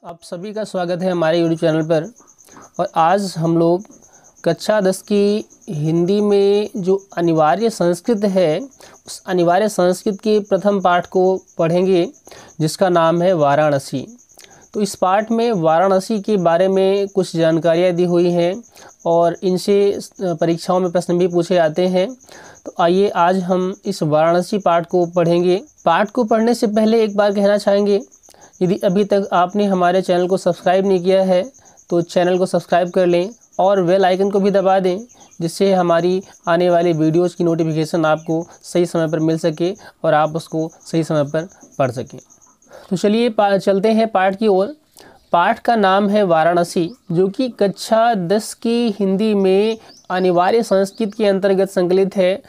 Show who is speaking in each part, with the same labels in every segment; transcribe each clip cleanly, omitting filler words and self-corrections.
Speaker 1: आप सभी का स्वागत है हमारे यूट्यूब चैनल पर। और आज हम लोग कक्षा 10 की हिंदी में जो अनिवार्य संस्कृत है उस अनिवार्य संस्कृत के प्रथम पाठ को पढ़ेंगे, जिसका नाम है वाराणसी। तो इस पाठ में वाराणसी के बारे में कुछ जानकारियाँ दी हुई हैं और इनसे परीक्षाओं में प्रश्न भी पूछे जाते हैं। तो आइए आज हम इस वाराणसी पाठ को पढ़ेंगे। पाठ को पढ़ने से पहले एक बार कहना चाहेंगे, यदि अभी तक आपने हमारे चैनल को सब्सक्राइब नहीं किया है तो चैनल को सब्सक्राइब कर लें और बेल आइकन को भी दबा दें, जिससे हमारी आने वाली वीडियोज़ की नोटिफिकेशन आपको सही समय पर मिल सके और आप उसको सही समय पर पढ़ सकें। तो चलिए चलते हैं पाठ की ओर। पाठ का नाम है वाराणसी, जो कि कक्षा 10 की हिंदी में अनिवार्य संस्कृत के अंतर्गत संकलित है।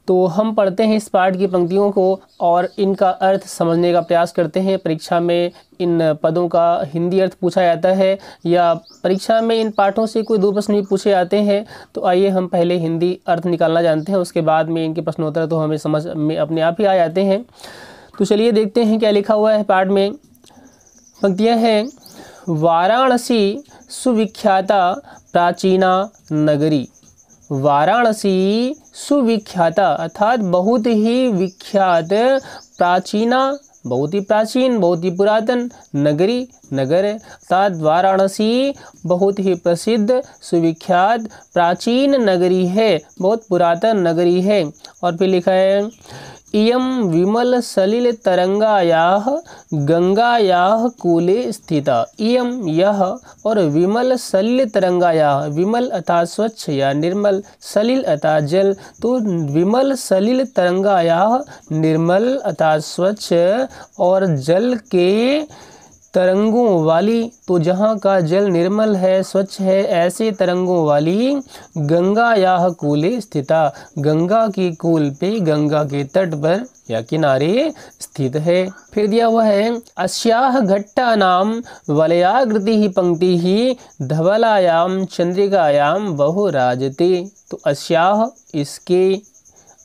Speaker 1: तो हम पढ़ते हैं इस पाठ की पंक्तियों को और इनका अर्थ समझने का प्रयास करते हैं। परीक्षा में इन पदों का हिंदी अर्थ पूछा जाता है या परीक्षा में इन पाठों से कोई दो प्रश्न भी पूछे जाते हैं। तो आइए हम पहले हिंदी अर्थ निकालना जानते हैं, उसके बाद में इनके प्रश्नोत्तर तो हमें समझ में अपने आप ही आ जाते हैं। तो चलिए देखते हैं क्या लिखा हुआ है पाठ में। पंक्तियाँ हैं, वाराणसी सुविख्याता प्राचीना नगरी। वाराणसी सुविख्याता अर्थात बहुत ही विख्यात, प्राचीना बहुत ही प्राचीन, बहुत ही पुरातन, नगरी नगर अर्थात वाराणसी बहुत ही प्रसिद्ध, सुविख्यात, प्राचीन नगरी है, बहुत पुरातन नगरी है। और फिर लिखा है, इयं विमल सलिल तरंगायाः गंगायाः कूले स्थिता। इयं यह और विमल सलिल तरंगायाः, विमल अर्थात स्वच्छ या निर्मल, सलिल अर्थात जल, तो विमल सलिल तरंगायाः निर्मल अर्थात स्वच्छ और जल के तरंगों वाली, तो जहाँ का जल निर्मल है, स्वच्छ है, ऐसे तरंगों वाली गंगायाः कूले स्थिता, गंगा के कूल पे, गंगा के तट पर या किनारे स्थित है। फिर दिया हुआ है, अस्याः घट्टानां वलयाकृतिः पंक्तिः धवलायां चंद्रिकायां बहु राजते। तो अस्याः इसके,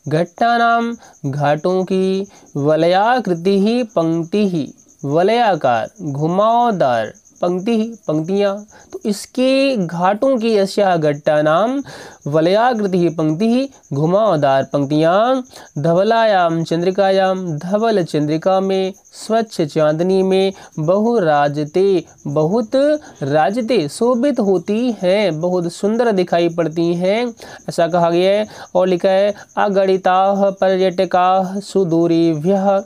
Speaker 1: घट्टानां घाटों की, वलयाकृतिः पंक्तिः वलयाकार घुमावदार, पंक्ति पंक्तियाँ, तो इसके घाटों की, अस्या घट्टा नाम वलयाकृति पंक्ति घुमावदार पंक्तियाँ, धवलायाम चंद्रिकायाम धवल चंद्रिका में, स्वच्छ चांदनी में, बहु राजते बहुत राजते शोभित होती हैं, बहुत सुंदर दिखाई पड़ती हैं, ऐसा कहा गया है। और लिखा है, अगणिताः पर्यटकाः सुदूरेभ्यः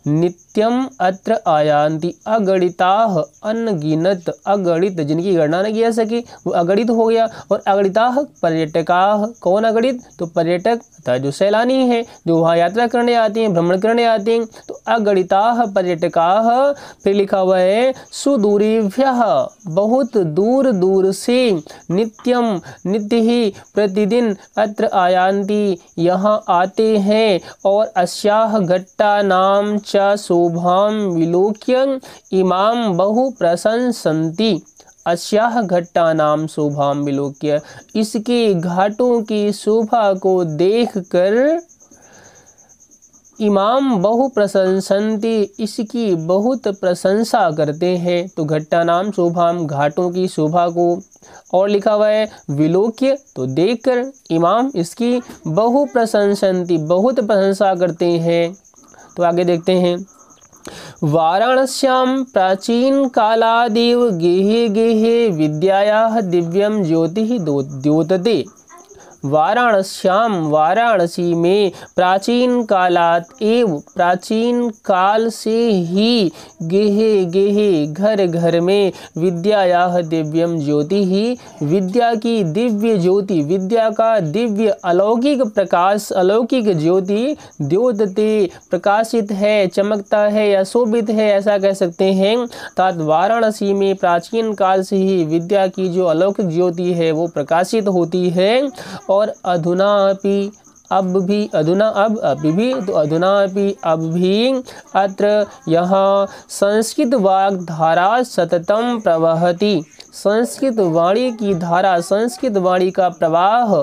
Speaker 1: नित्यम अत्र आयान्ति। अगणिताः अनगिनत, अगणित जिनकी गणना नहीं की जा सकी वो अगणित हो गया। और अगणिताः पर्यटकाः, कौन अगणित, तो पर्यटक अर्थात जो सैलानी हैं, जो वहाँ यात्रा करने आते हैं, भ्रमण करने आते हैं, तो अगणिताः पर्यटकाः। फिर लिखा हुआ है, सुदूरेभ्यः बहुत दूर दूर से, नित्यम नित्य ही, प्रतिदिन, अत्र आयान्ति यहाँ आते हैं, और अस्याः घट्टा नाम च शोभां विलोक्य इमां बहु प्रशंसन्ति। अस्याः घट्टानां शोभां विलोक्य, इसके घाटों की शोभा को देखकर, इमाम बहु प्रशंसन्ति इसकी बहुत प्रशंसा करते हैं। तो घट्टानां शोभां घाटों की शोभा को, और लिखा हुआ है विलोक्य तो देखकर, इमाम इसकी, बहु प्रशंसन्ति बहुत प्रशंसा करते हैं। तो आगे देखते हैं, वाराणस्यां प्राचीन कालादेव गेहे गेहे विद्यायाः दिव्यं ज्योतिः द्योतते। वाराणस्याम वाराणसी में, प्राचीन कालात एव प्राचीन काल से ही, गेहे गेहे घर घर में, विद्यायाः दिव्यम ज्योति ही विद्या की दिव्य ज्योति, विद्या का दिव्य अलौकिक प्रकाश, अलौकिक ज्योति, द्योतते प्रकाशित है, चमकता है या शोभित है, ऐसा कह सकते हैं। अर्थात वाराणसी में प्राचीन काल से ही विद्या की जो अलौकिक ज्योति है वो प्रकाशित होती है। और अधुना अपि, अब भी, अधुना अब, अभी भी, तो अधुना अपि अब भी, अत्र यहाँ, संस्कृत वाग्धारा सततम प्रवहति। संस्कृत वाणी की धारा, संस्कृत वाणी का प्रवाह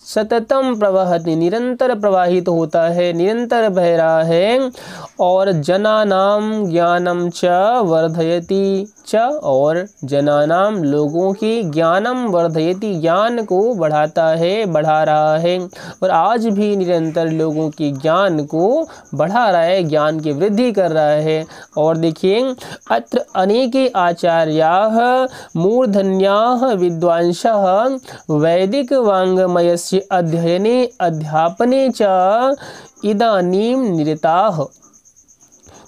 Speaker 1: सततम प्रवहति, निरंतर प्रवाहित होता है, निरंतर बह रहा है। और जनानाम ज्ञानम च वर्धयति च, और जनानाम लोगों की ज्ञानम वर्धयति, ज्ञान को बढ़ाता है, बढ़ा रहा है। और आज भी निरंतर लोगों की ज्ञान को बढ़ा रहा है, ज्ञान की वृद्धि कर रहा है। और देखिए, अत्र अनेके आचार्याः मूर्धन्याः विद्वांसः वैदिक वाङ्मयस्य अध्ययने अध्यापने च इदानीं निरताः।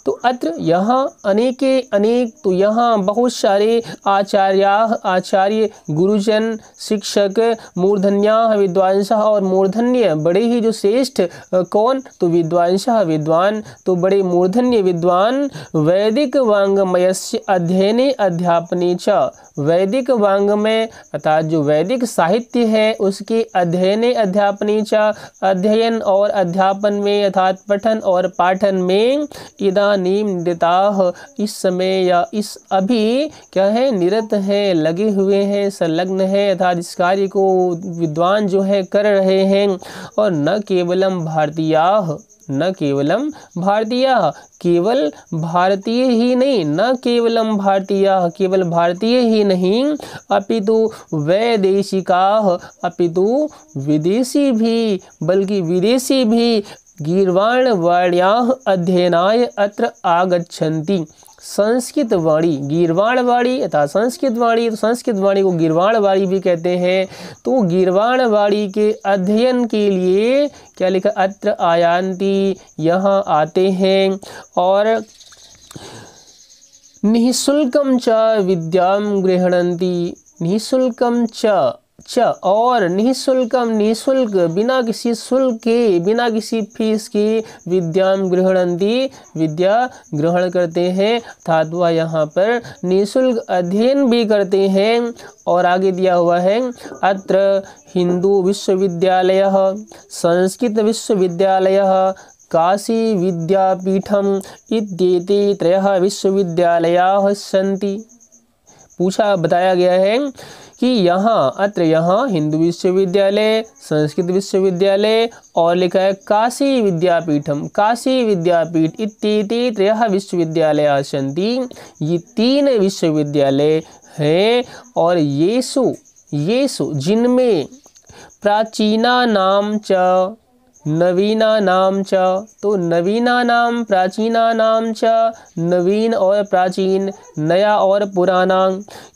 Speaker 1: तो अत्र यहाँ अनेके अनेक, तो यहाँ बहुत सारे आचार्य गुरुजन शिक्षक मूर्धन्याः विद्वांसः, और मूर्धन्य बड़े ही जो श्रेष्ठ कौन, तो विद्वांसः विद्वान, तो बड़े मूर्धन्य विद्वान वैदिक वाङ्मयस्य अध्ययने अध्यापने च, वैदिक वाङ्मय अर्थात जो वैदिक साहित्य है उसके अध्ययने अध्यापने च, अध्ययन और अध्यापन में अर्थात पठन और पाठन में इदानीम निरताः, इस समय या इस अभी क्या है, निरत है, लगे हुए हैं, संलग्न है, अर्थात इस कार्य को विद्वान जो है कर रहे हैं। और न केवलम भारतीयाः, न केवलम भारतीयाः, केवल भारतीय ही नहीं, न केवलम भारतीयाः, केवल भारतीय ही नहीं, अपितु वैदेशिकाः, अपितु विदेशी भी, बल्कि विदेशी भी गीर्वाणवाण्याः अध्ययनाय अत्र आगच्छन्ति। संस्कृत वाणी, गीर्वाण वाणी अर्थात संस्कृत वाणी, तो संस्कृत वाणी को गीर्वाण वाणी भी कहते हैं। तो गीर्वाण वाणी के अध्ययन के लिए क्या लिखा, अत्र आयान्ति, यहाँ आते हैं। और निःशुल्कम च विद्याम गृह्णन्ति, निःशुल्कम च, और निःशुल्कम, निःशुल्क, बिना किसी शुल्क के, बिना किसी फीस के, विद्याम गृह्णन्ति, विद्या ग्रहण करते हैं, अर्थात वह यहाँ पर निःशुल्क अध्ययन भी करते हैं। और आगे दिया हुआ है, अत्र हिंदू विश्वविद्यालयः, संस्कृत विश्वविद्यालयः, काशी विद्यापीठम इत्येते त्रयः विश्वविद्यालयाः सन्ति। पूछा, बताया गया है कि यहाँ, अत्र यहाँ हिंदू विश्वविद्यालय, संस्कृत विश्वविद्यालय, और लिखा है काशी विद्यापीठम, काशी विद्यापीठ इत्येते त्रयः विश्वविद्यालयाः सन्ति, ये 3 विश्वविद्यालय हैं। और येषु जिनमें प्राचीना नाम च नवीना नाम च, तो नवीना नाम, प्राचीना नाम च, नवीन और प्राचीन, नया और पुराना,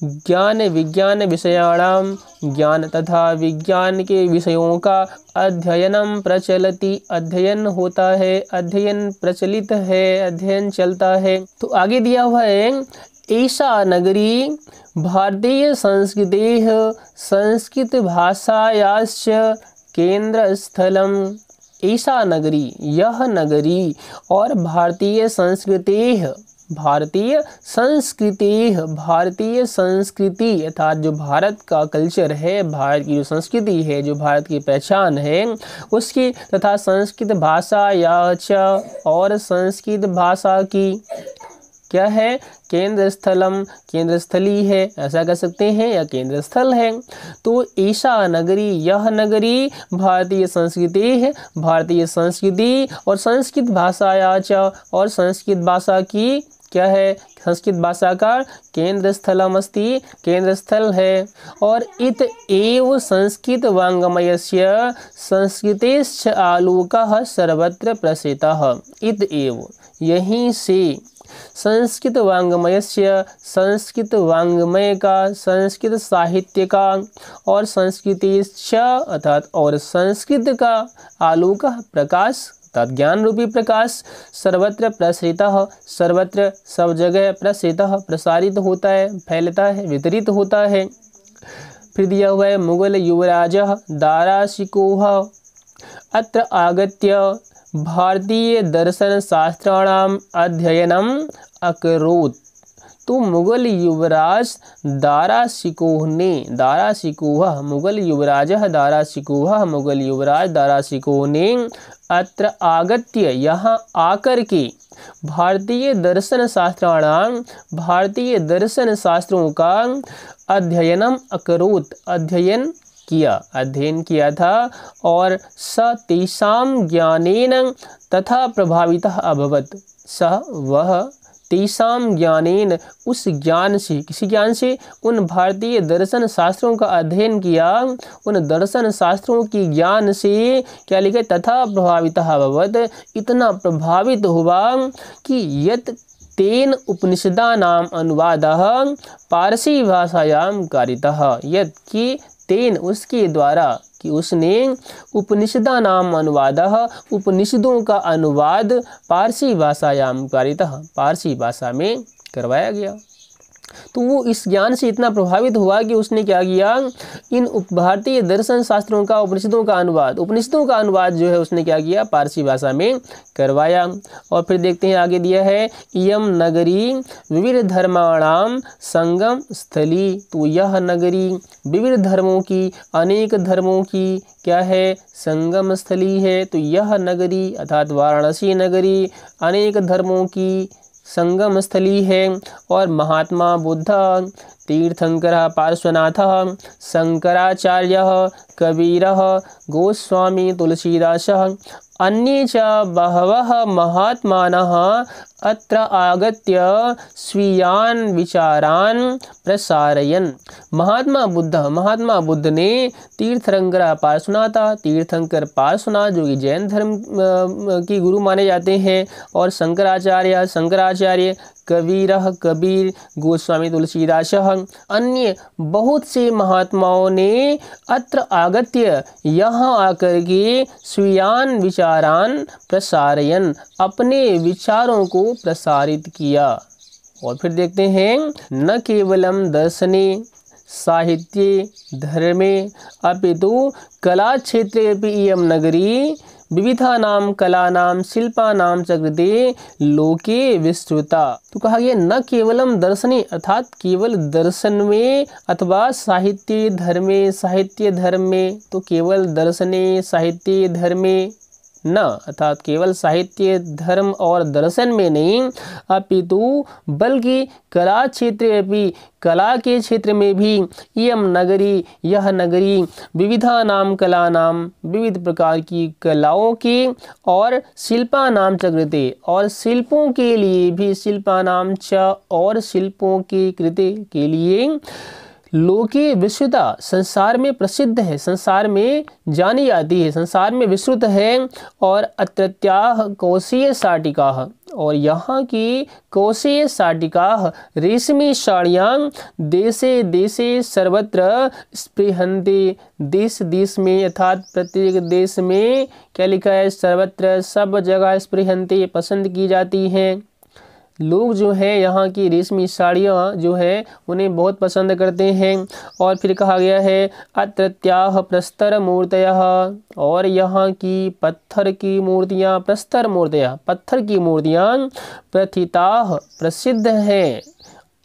Speaker 1: ज्ञान विज्ञान विषयाणाम, ज्ञान तथा विज्ञान के विषयों का अध्ययनम प्रचलति, अध्ययन होता है, अध्ययन प्रचलित है, अध्ययन चलता है। तो आगे दिया हुआ है, एषा नगरी भारतीय संस्कृतेः संस्कृत भाषायाश्च केंद्रस्थलम, ऐसा नगरी, यह नगरी, और भारतीय संस्कृतेः, भारतीय संस्कृतेः, भारतीय संस्कृति अर्थात जो भारत का कल्चर है, भारत की जो संस्कृति है, जो भारत की पहचान है उसकी, तथा संस्कृत भाषा या च, और संस्कृत भाषा की क्या है, केंद्र स्थलम, केंद्र स्थली है, ऐसा कह सकते हैं, या केंद्र स्थल है। तो ऐसा नगरी, यह नगरी भारतीय संस्कृति है, भारतीय संस्कृति और संस्कृत भाषा च, और संस्कृत भाषा की क्या है, संस्कृत भाषा का केंद्र स्थलम अस्ति, केंद्र स्थल है। और इत एव संस्कृत वाङ्मयस्य संस्कृतेश्च आलोकः सर्वत्र प्रसृतः, इत एव, यहीं से संस्कृत वाङ्मयस्य, संस्कृत वाङ्मय का, संस्कृत साहित्य का, और संस्कृतेश्च अर्थात और संस्कृत का, आलोक प्रकाश अर्थात ज्ञान रूपी प्रकाश, सर्वत्र प्रसृतः, सर्वत्र सब जगह, प्रसृतः प्रसारित होता है, फैलता है, वितरित होता है। फिर दिया हुआ है, मुगल युवराजः दाराशिकोः अत्र आगत्य भारतीय दर्शन शास्त्राणाम अध्ययनम अकरोत्। तो मुगल युवराज दाराशिकोह ने, दाराशिकोह, मुगल युवराजः दाराशिकोह, मुगल युवराज दाराशिकोह ने अत्र आगत्य, यहाँ आकर के, भारतीय दर्शन शास्त्राणाम, भारतीय दर्शन शास्त्रों का अध्ययनम अकरोत्, अध्ययन अध्ययन किया था। और स तेषां ज्ञानेन तथा प्रभावितः अभवत्। सह वह तेषां ज्ञानेन उस ज्ञान से, किसी ज्ञान से, उन भारतीय दर्शन शास्त्रों का अध्ययन किया, उन दर्शन शास्त्रों की ज्ञान से क्या लिखे, तथा प्रभावितः अभवत्, इतना प्रभावित हुआ कि यत् तेन उपनिषदानाम अनुवादः पारसी भाषायां कारितः। यत् कि तेन उसके द्वारा, कि उसने उपनिषदानाम अनुवादः उपनिषदों का अनुवाद पारसी भाषायां कारितः, पारसी भाषा में करवाया गया। तो वो इस ज्ञान से इतना प्रभावित हुआ कि उसने क्या किया, इन भारतीय दर्शन शास्त्रों का, उपनिषदों का अनुवाद जो है उसने क्या किया, पारसी भाषा में करवाया। और फिर देखते हैं आगे दिया है, इयम नगरी विविध धर्माणाम संगम स्थली। तो यह नगरी विविध धर्मों की, अनेक धर्मों की क्या है, संगम स्थली है। तो यह नगरी अर्थात वाराणसी नगरी अनेक धर्मों की संगम स्थली है। और महात्मा बुद्ध, तीर्थंकरः पार्श्वनाथः, शंकराचार्यः, कबीरः, गोस्वामी तुलसीदासः, अन्ये च बहवः महात्मानः अत्र आगत्य स्वीयान् विचारान् प्रसारयन्। महात्मा बुद्ध ने तीर्थंकर पार्श्वनाथ जो कि जैन धर्म की गुरु माने जाते हैं, और शंकराचार्य, कबीर, गोस्वामी तुलसीदासः, अन्य बहुत से महात्माओं ने अत्र आगत्य, यहाँ आकर के, स्वीयान् विचारान् प्रसारयन्, अपने विचारों को प्रसारित किया। और फिर देखते हैं, न केवलम दर्शने साहित्ये धर्मे अपितु कला क्षेत्रे अपि इयं नगरी विविधानां कलानां शिल्पानां च कृते लोके विस्तृता। तो कहा गया न केवलम दर्शने अर्थात केवल दर्शन में, अथवा साहित्य धर्म में, तो केवल दर्शने साहित्य धर्मे न अर्थात केवल साहित्य धर्म और दर्शन में नहीं, अपितु बल्कि कला क्षेत्र भी, कला के क्षेत्र में भी, यह नगरी विविधानाम कलानाम विविध प्रकार की कलाओं की, और शिल्पानाम च कृते और शिल्पों के लिए भी, शिल्पानाम च और शिल्पों के कृते के लिए, लोके विश्रुता संसार में प्रसिद्ध है, संसार में जानी जाती है, संसार में विस्तृत है। और अत्रत्याः कौशेय शाटिकाः और यहाँ की कौशेय शाटिकाः रेशमी साड़ियाँ देशे देशे सर्वत्र स्पृहन्ते। देश देश में अर्थात प्रत्येक देश में क्या लिखा है, सर्वत्र सब जगह स्पृहन्ते पसंद की जाती हैं। लोग जो है यहाँ की रेशमी साड़ियाँ जो है उन्हें बहुत पसंद करते हैं। और फिर कहा गया है अत्रत्याः प्रस्तर मूर्तयः और यहाँ की पत्थर की मूर्तियाँ, प्रस्तर मूर्तयः पत्थर की मूर्तियाँ प्रथिताः प्रसिद्ध हैं।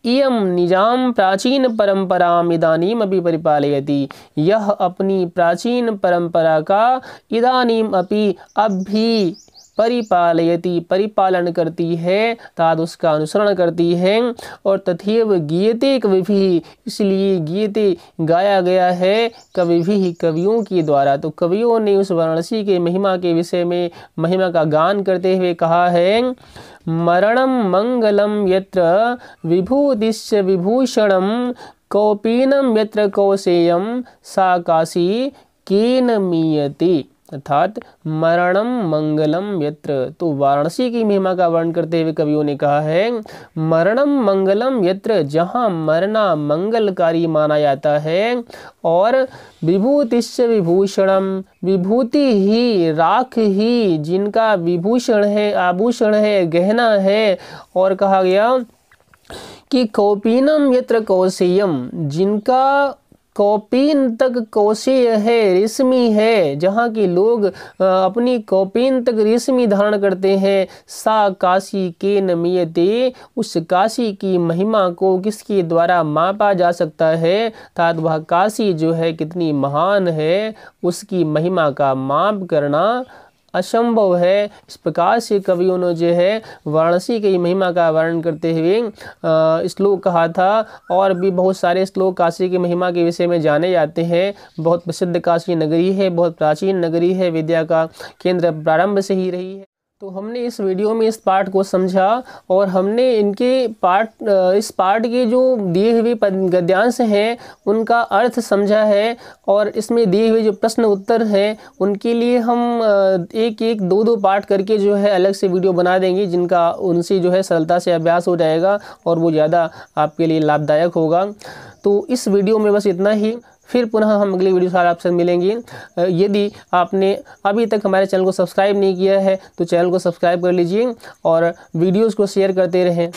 Speaker 1: इयं निजाम प्राचीन परंपराम इदानीम अपि परिपालयति। यह अपनी प्राचीन परंपरा का इदानीम अपि अब भी परिपालयति परिपालन करती है, अर्थात उसका अनुसरण करती है। और तथैव गीयते कविभिः, इसलिए गीयते गाया गया है कविभिः कवियों के द्वारा। तो कवियों ने उस वाराणसी के महिमा के विषय में महिमा का गान करते हुए कहा है, मरणं मंगलम यत्र विभूतिश्च विभूषणं कौपीनं यत्र कौशेयं सा काशी केन मीयते। अर्थात मरणम मंगलम यत्र, तो वाराणसी की महिमा का वर्णन करते हुए कवियों ने कहा है मरणम मंगलम यत्र, जहाँ मरना मंगलकारी माना जाता है। और विभूतिश्च विभूषणम, विभूति ही राख ही जिनका विभूषण है, आभूषण है, गहना है। और कहा गया कि कौपीनम यत्र कौशेयम, जिनका कौपीन तक कौशेय है, रेशमी है, जहाँ के लोग अपनी कौपीन तक रेशमी धारण करते हैं। सा काशी के नमीयते, उस काशी की महिमा को किसके द्वारा मापा जा सकता है, अर्थात वह काशी जो है कितनी महान है, उसकी महिमा का माप करना असंभव है। इस प्रकार से कवियों ने जो है वाराणसी की महिमा का वर्णन करते हुए श्लोक कहा था। और भी बहुत सारे श्लोक काशी की महिमा के विषय में जाने जाते हैं। बहुत प्रसिद्ध काशी नगरी है, बहुत प्राचीन नगरी है, विद्या का केंद्र प्रारंभ से ही रही है। तो हमने इस वीडियो में इस पाठ को समझा और हमने इस पाठ के जो दिए हुए गद्यांश हैं उनका अर्थ समझा है। और इसमें दिए हुए जो प्रश्न उत्तर हैं उनके लिए हम एक एक दो दो पाठ करके जो है अलग से वीडियो बना देंगे, जिनका उनसे जो है सरलता से अभ्यास हो जाएगा और वो ज़्यादा आपके लिए लाभदायक होगा। तो इस वीडियो में बस इतना ही। फिर पुनः हम अगली वीडियो के साथ आपसे मिलेंगे। यदि आपने अभी तक हमारे चैनल को सब्सक्राइब नहीं किया है तो चैनल को सब्सक्राइब कर लीजिए और वीडियोज़ को शेयर करते रहें।